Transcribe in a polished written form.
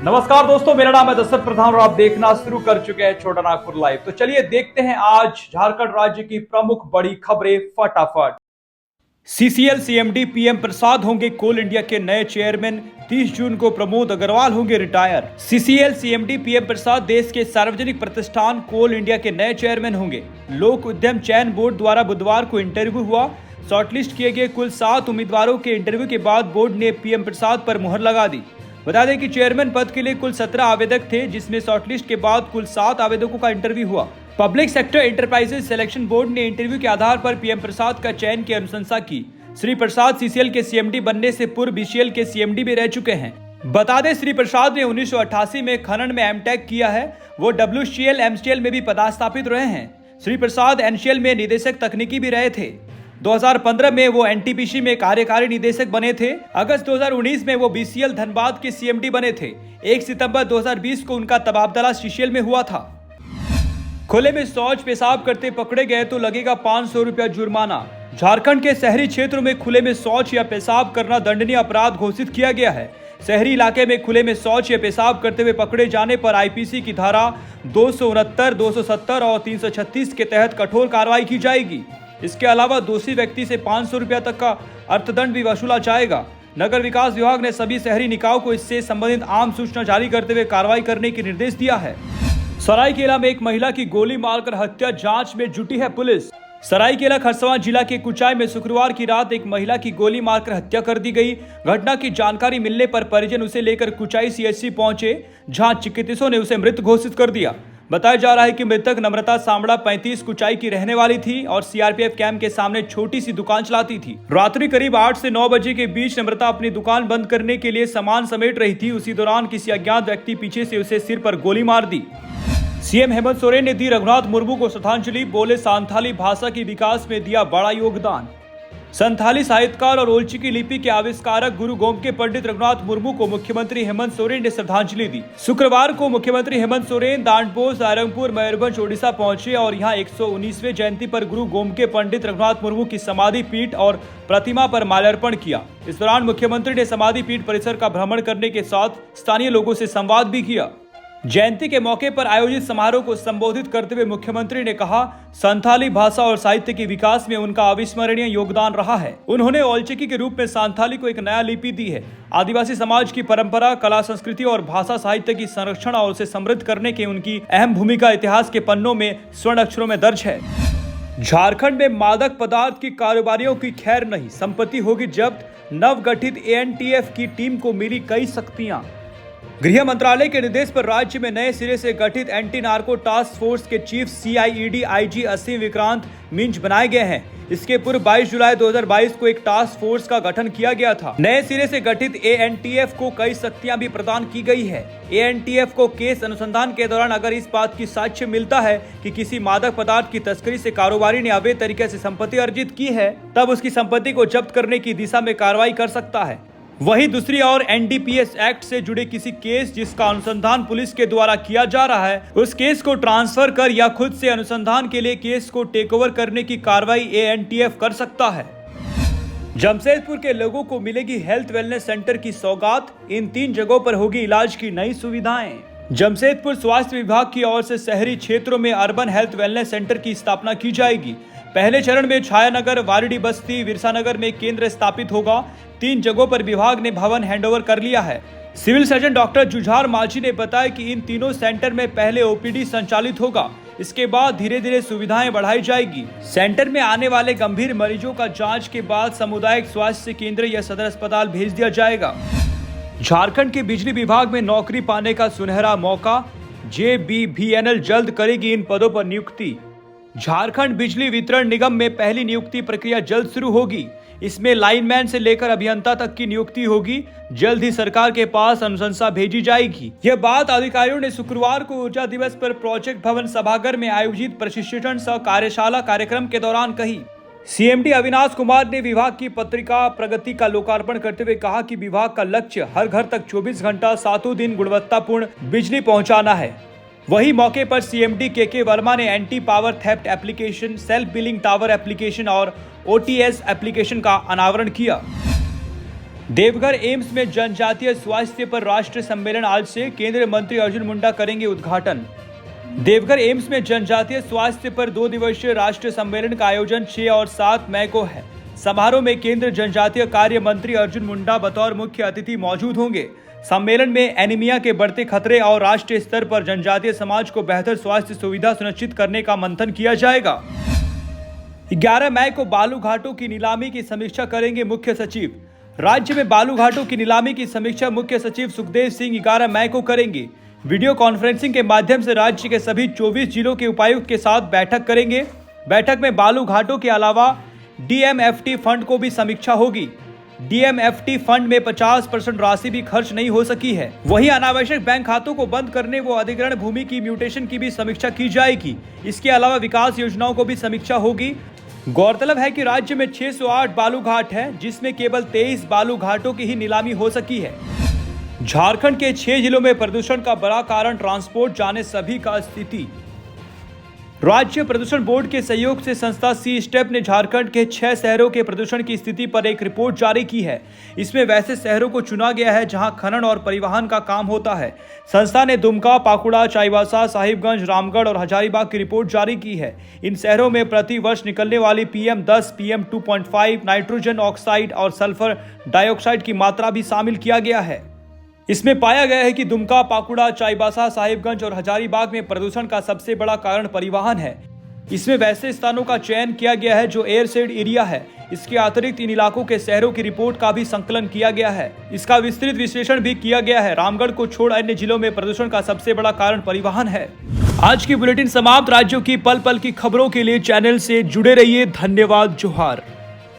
नमस्कार दोस्तों, मेरा नाम है दशरथ प्रधान और आप देखना शुरू कर चुके हैं छोटा नागपुर लाइव। तो चलिए देखते हैं आज झारखंड राज्य की प्रमुख बड़ी खबरें फटाफट। सीसीएल सीएमडी पीएम प्रसाद होंगे कोल इंडिया के नए चेयरमैन। 30 जून को प्रमोद अग्रवाल होंगे रिटायर। सीसीएल सीएमडी पीएम प्रसाद देश के सार्वजनिक प्रतिष्ठान कोल इंडिया के नए चेयरमैन होंगे। लोक उद्यम चयन बोर्ड द्वारा बुधवार को इंटरव्यू हुआ। शॉर्टलिस्ट किए गए कुल 7 उम्मीदवारों के इंटरव्यू के बाद बोर्ड ने पीएम प्रसाद पर मुहर लगा दी। बता दें कि चेयरमैन पद के लिए कुल 17 आवेदक थे, जिसमें शॉर्टलिस्ट के बाद कुल 7 आवेदकों का इंटरव्यू हुआ। Public sector enterprises selection board ने इंटरव्यू के आधार पर पीएम प्रसाद का चयन की अनुशंसा की। श्री प्रसाद सीसीएल के सीएमडी बनने से पूर्व बीसीएल के सीएमडी भी रह चुके हैं। बता दें श्री प्रसाद ने 1988 में खनन में एमटेक किया है। वो डब्ल्यूसीएल एमसीएल में भी पदस्थापित रहे हैं। श्री प्रसाद एनसीएल में निदेशक तकनीकी भी रहे थे। 2015 में वो एनटीपीसी में कार्यकारी निदेशक बने थे। अगस्त 2019 में वो बीसीएल धनबाद के सीएमडी बने थे। 1 सितंबर 2020 को उनका तबादला सीसीएल में हुआ था। खुले में शौच पेशाब करते पकड़े गए तो लगेगा 500 रुपया जुर्माना। झारखंड के शहरी क्षेत्रों में खुले में शौच या पेशाब करना दंडनीय अपराध घोषित किया गया है। शहरी इलाके में खुले में शौच या पेशाब करते हुए पकड़े जाने पर आईपीसी की धारा 269, 270 और 336 के तहत कठोर कार्रवाई की जाएगी। इसके अलावा दोषी व्यक्ति से 500 रुपया तक का अर्थदंड भी वसूला जाएगा। नगर विकास विभाग ने सभी शहरी निकायों को इससे संबंधित आम सूचना जारी करते हुए कार्रवाई करने के निर्देश दिया है। सरायकेला में एक महिला की गोली मारकर हत्या, जांच में जुटी है पुलिस। सरायकेला खरसावां जिला के कुचाई में शुक्रवार की रात एक महिला की गोली मारकर हत्या कर दी गई। घटना की जानकारी मिलने पर परिजन उसे लेकर कुचाई सीएचसी पहुंचे, जहां चिकित्सकों ने उसे मृत घोषित कर दिया। बताया जा रहा है कि मृतक नम्रता सामड़ा 35 कुचाई की रहने वाली थी और सीआरपीएफ कैंप के सामने छोटी सी दुकान चलाती थी। रात्रि करीब 8 से 9 बजे के बीच नम्रता अपनी दुकान बंद करने के लिए सामान समेट रही थी। उसी दौरान किसी अज्ञात व्यक्ति पीछे से उसे सिर पर गोली मार दी। सीएम हेमंत सोरेन ने दी रघुनाथ मुर्मू को श्रद्धांजलि। बोले संथाली भाषा के विकास में दिया बड़ा योगदान। संथाली साहित्यकार और ओलचिकी लिपि के आविष्कारक गुरु गोमके पंडित रघुनाथ मुर्मू को मुख्यमंत्री हेमंत सोरेन ने श्रद्धांजलि दी। शुक्रवार को मुख्यमंत्री हेमंत सोरेन दांडपोल, सारंगपुर, मयूरभंज, ओडिशा पहुंचे और यहां 119वें जयंती पर गुरु गोमके पंडित रघुनाथ मुर्मू की समाधि पीठ और प्रतिमा पर माल्यार्पण किया। इस दौरान मुख्यमंत्री ने समाधि पीठ परिसर का भ्रमण करने के साथ स्थानीय लोगों से संवाद भी किया। जयंती के मौके पर आयोजित समारोह को संबोधित करते हुए मुख्यमंत्री ने कहा, संथाली भाषा और साहित्य के विकास में उनका अविस्मरणीय योगदान रहा है। उन्होंने ओलचिकी के रूप में संथाली को एक नया लिपि दी है। आदिवासी समाज की परंपरा, कला, संस्कृति और भाषा साहित्य की संरक्षण और उसे समृद्ध करने की उनकी अहम भूमिका इतिहास के पन्नों में स्वर्ण अक्षरों में दर्ज है। झारखंड में मादक पदार्थ की कारोबारियों की खैर नहीं, संपत्ति होगी जब्त। नवगठित एएनटीएफ की टीम को मिली कई शक्तियां। गृह मंत्रालय के निर्देश पर राज्य में नए सिरे से गठित एंटी नार्को टास्क फोर्स के चीफ सीआईईडी आईजी असीम विक्रांत मिंज बनाए गए हैं। इसके पूर्व 22 जुलाई 2022 को एक टास्क फोर्स का गठन किया गया था। नए सिरे से गठित एएनटीएफ को कई शक्तियां भी प्रदान की गई है। एएनटीएफ को केस अनुसंधान के दौरान अगर इस बात की साक्ष्य मिलता है कि किसी मादक पदार्थ की तस्करी से कारोबारी ने अवैध तरीके से संपत्ति अर्जित की है, तब उसकी संपत्ति को जब्त करने की दिशा में कार्रवाई कर सकता है। वहीं दूसरी ओर एनडीपीएस एक्ट से जुड़े किसी केस जिसका अनुसंधान पुलिस के द्वारा किया जा रहा है, उस केस को ट्रांसफर कर या खुद से अनुसंधान के लिए केस को टेकओवर करने की कार्रवाई एएनटीएफ कर सकता है। जमशेदपुर के लोगों को मिलेगी हेल्थ वेलनेस सेंटर की सौगात। इन 3 जगहों पर होगी इलाज की नई सुविधाएं। जमशेदपुर स्वास्थ्य विभाग की ओर से शहरी क्षेत्रों में अर्बन हेल्थ वेलनेस सेंटर की स्थापना की जाएगी। पहले चरण में छायानगर, वारिडी बस्ती, विरसानगर में केंद्र स्थापित होगा। 3 जगहों पर विभाग ने भवन हैंडओवर कर लिया है। Civil surgeon doctor Jujhar Manjhi ने बताया कि इन तीनों सेंटर में पहले ओपीडी संचालित होगा। इसके बाद धीरे धीरे सुविधाएं बढ़ाई जाएगी। सेंटर में आने वाले गंभीर मरीजों का जांच के बाद सामुदायिक स्वास्थ्य केंद्र या सदर अस्पताल भेज दिया जाएगा। झारखंड के बिजली विभाग में नौकरी पाने का सुनहरा मौका। जेबीवीएनएल जल्द करेगी इन पदों पर नियुक्ति। झारखंड बिजली वितरण निगम में पहली नियुक्ति प्रक्रिया जल्द शुरू होगी। इसमें लाइनमैन से लेकर अभियंता तक की नियुक्ति होगी। जल्द ही सरकार के पास अनुशंसा भेजी जाएगी। यह बात अधिकारियों ने शुक्रवार को ऊर्जा दिवस पर प्रोजेक्ट भवन सभागार में आयोजित प्रशिक्षण सह कार्यशाला कार्यक्रम के दौरान कही। सीएमडी अविनाश कुमार ने विभाग की पत्रिका प्रगति का लोकार्पण करते हुए कहा कि विभाग का लक्ष्य हर घर तक 24 घंटा 7 दिन गुणवत्तापूर्ण बिजली पहुंचाना है। वही मौके पर सीएमडी के वर्मा ने anti power theft application, self billing tower application और ओटीएस एप्लीकेशन का अनावरण किया। देवघर एम्स में जनजातीय स्वास्थ्य पर राष्ट्रीय सम्मेलन आज से, केंद्रीय मंत्री अर्जुन मुंडा करेंगे उद्घाटन। देवघर एम्स में जनजातीय स्वास्थ्य पर 2 दिवसीय राष्ट्रीय सम्मेलन का आयोजन 6 और 7 मई को है। समारोह में केंद्रीय जनजातीय कार्य मंत्री अर्जुन मुंडा बतौर मुख्य अतिथि मौजूद होंगे। सम्मेलन में एनीमिया के बढ़ते खतरे और राष्ट्रीय स्तर पर जनजातीय समाज को बेहतर स्वास्थ्य सुविधा सुनिश्चित करने का मंथन किया जाएगा। 11 मई को बालू घाटों की नीलामी की समीक्षा करेंगे मुख्य सचिव। राज्य में बालू घाटों की नीलामी की समीक्षा मुख्य सचिव सुखदेव सिंह 11 मई को करेंगे। वीडियो कॉन्फ्रेंसिंग के माध्यम से राज्य के सभी 24 जिलों के उपायुक्त के साथ बैठक करेंगे। बैठक में बालू घाटों के अलावा डीएमएफटी फंड को भी समीक्षा होगी। डीएमएफटी फंड में 50% राशि भी खर्च नहीं हो सकी है। वहीं अनावश्यक बैंक खातों को बंद करने व अधिग्रहण भूमि की म्यूटेशन की भी समीक्षा की जाएगी। इसके अलावा विकास योजनाओं को भी समीक्षा होगी। गौरतलब है कि राज्य में 608 बालू घाट है, जिसमें केवल 23 बालू घाटों की ही नीलामी हो सकी है। झारखंड के 6 जिलों में प्रदूषण का बड़ा कारण ट्रांसपोर्ट जाने सभी का स्थिति। राज्य प्रदूषण बोर्ड के सहयोग से संस्था सी स्टेप ने झारखंड के 6 शहरों के प्रदूषण की स्थिति पर एक रिपोर्ट जारी की है। इसमें वैसे शहरों को चुना गया है जहां खनन और परिवहन का काम होता है। संस्था ने दुमका, पाकुड़ा, चाईबासा, साहिबगंज, रामगढ़ और हजारीबाग की रिपोर्ट जारी की है। इन शहरों में प्रति वर्ष निकलने वाली PM10, PM2.5, नाइट्रोजन ऑक्साइड और सल्फर डाइऑक्साइड की मात्रा भी शामिल किया गया है। इसमें पाया गया है कि दुमका, पाकुड़ा, चाईबासा, साहिबगंज और हजारीबाग में प्रदूषण का सबसे बड़ा कारण परिवहन है। इसमें वैसे स्थानों का चयन किया गया है जो एयरसेड एरिया है। इसके अतिरिक्त इन इलाकों के शहरों की रिपोर्ट का भी संकलन किया गया है। इसका विस्तृत विश्लेषण भी किया गया है। रामगढ़ को छोड़ अन्य जिलों में प्रदूषण का सबसे बड़ा कारण परिवहन है। आज की बुलेटिन समाप्त। राज्यों की पल पल की खबरों के लिए चैनल से जुड़े रहिए। धन्यवाद। जोहार।